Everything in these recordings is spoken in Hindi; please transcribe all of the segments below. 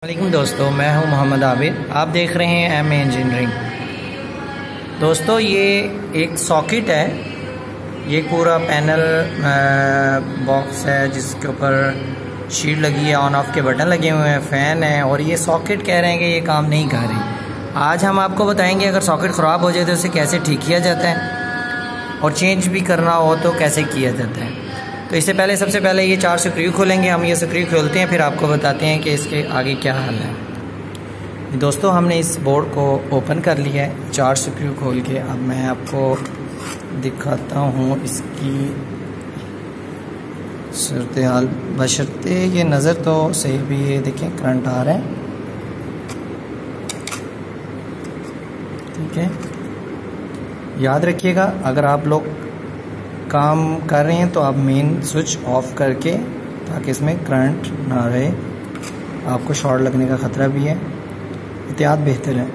वालेकुम दोस्तों, मैं हूं मोहम्मद आबिद। आप देख रहे हैं एम इंजीनियरिंग। दोस्तों, ये एक सॉकेट है। ये पूरा पैनल बॉक्स है जिसके ऊपर शीट लगी है, ऑन ऑफ के बटन लगे हुए हैं, फ़ैन है और ये सॉकेट कह रहे हैं कि ये काम नहीं कर रही। आज हम आपको बताएंगे अगर सॉकेट ख़राब हो जाए तो उसे कैसे ठीक किया जाता है और चेंज भी करना हो तो कैसे किया जाता है। तो इससे पहले सबसे पहले ये 4 स्क्रू खोलेंगे। हम ये स्क्रू खोलते हैं, फिर आपको बताते हैं कि इसके आगे क्या हाल है। दोस्तों, हमने इस बोर्ड को ओपन कर लिया है 4 स्क्रू खोल के। अब मैं आपको दिखाता हूँ इसकी सूरत हाल। बशर्ते ये नज़र तो सही भी, ये देखें करंट आ रहा है, ठीक है। याद रखिएगा, अगर आप लोग काम कर रहे हैं तो आप मेन स्विच ऑफ करके, ताकि इसमें करंट ना रहे, आपको शॉर्ट लगने का ख़तरा भी है, एहतियात बेहतर है।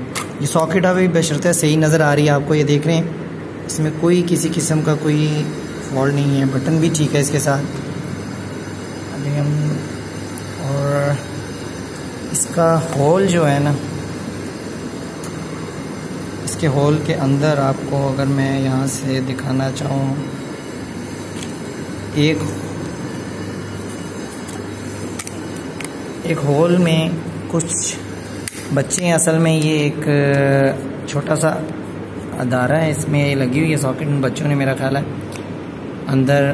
ये सॉकेट अभी बशर्ते सही नज़र आ रही है आपको, ये देख रहे हैं, इसमें कोई किसी किस्म का कोई फॉल्ट नहीं है। बटन भी ठीक है इसके साथ। अभी हम और इसका होल जो है ना, इसके होल के अंदर आपको अगर मैं यहाँ से दिखाना चाहूँ, एक होल में कुछ बच्चे हैं। असल में ये एक छोटा सा अदारा है, इसमें लगी हुई है सॉकेट। में बच्चों ने, मेरा ख्याल है, अंदर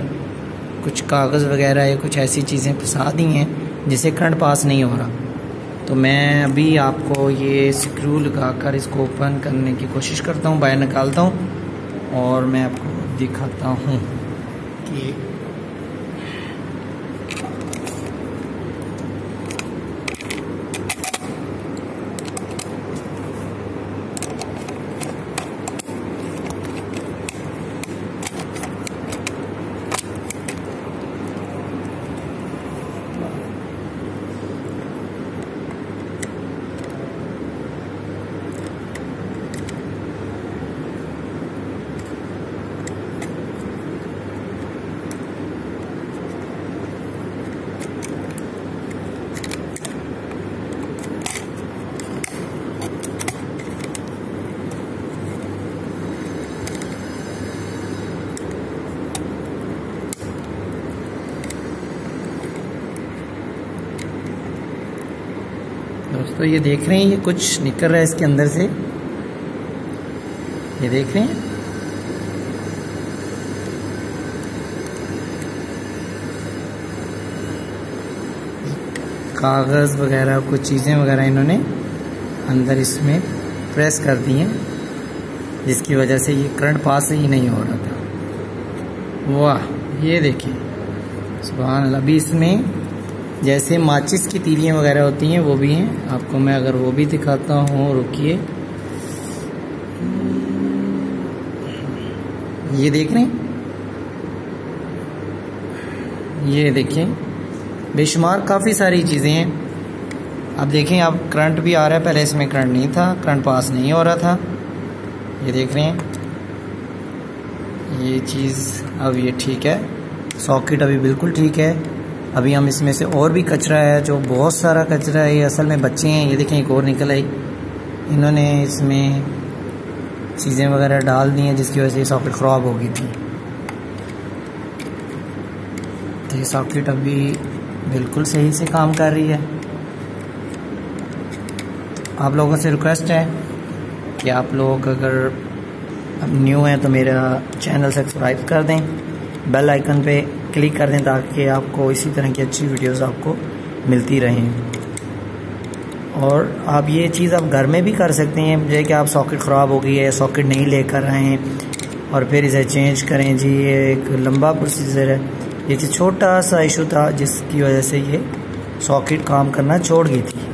कुछ कागज़ वगैरह या कुछ ऐसी चीज़ें फंसा दी हैं जिससे करंट पास नहीं हो रहा। तो मैं अभी आपको ये स्क्रू लगाकर इसको ओपन करने की कोशिश करता हूँ, बाहर निकालता हूँ और मैं आपको दिखाता हूँ कि दोस्तों, ये देख रहे हैं, ये कुछ निकल रहा है इसके अंदर से, ये देख रहे हैं। कागज़ वगैरह, कुछ चीज़ें वगैरह इन्होंने अंदर इसमें प्रेस कर दी हैं, जिसकी वजह से ये करंट पास ही नहीं हो रहा था। वाह, ये देखिए, सुभान अल्लाह। अभी इसमें जैसे माचिस की तीलियाँ वगैरह होती हैं वो भी हैं। आपको मैं अगर वो भी दिखाता हूँ, रुकिए। ये देख रहे हैं, ये देखिए, बेशुमार काफ़ी सारी चीज़ें हैं। अब देखें, अब करंट भी आ रहा है, पहले इसमें करंट नहीं था, करंट पास नहीं हो रहा था। ये देख रहे हैं, ये चीज़ अब ये ठीक है, सॉकेट अभी बिल्कुल ठीक है। अभी हम इसमें से और भी कचरा है, जो बहुत सारा कचरा है, ये असल में बच्चे हैं। ये देखें, एक और निकल आई, इन्होंने इसमें चीज़ें वगैरह डाल दी हैं जिसकी वजह से ये सॉकेट ख़राब हो गई थी। तो ये सॉकेट अभी बिल्कुल सही से काम कर रही है। आप लोगों से रिक्वेस्ट है कि आप लोग अगर न्यू हैं तो मेरा चैनल सब्सक्राइब कर दें, बेल आइकन पे क्लिक कर दें, ताकि आपको इसी तरह की अच्छी वीडियोस आपको मिलती रहें। और आप ये चीज़ आप घर में भी कर सकते हैं, जैसे कि आप सॉकेट ख़राब हो गई है, सॉकेट नहीं लेकर आएँ और फिर इसे चेंज करें। जी, ये एक लंबा प्रोसीजर है। ये छोटा सा इशू था जिसकी वजह से ये सॉकेट काम करना छोड़ गई थी।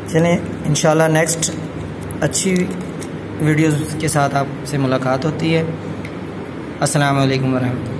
चलें, इंशाल्लाह नेक्स्ट अच्छी वीडियोस के साथ आपसे मुलाकात होती है। अस्सलाम वालेकुम वरहमतुल्लाह।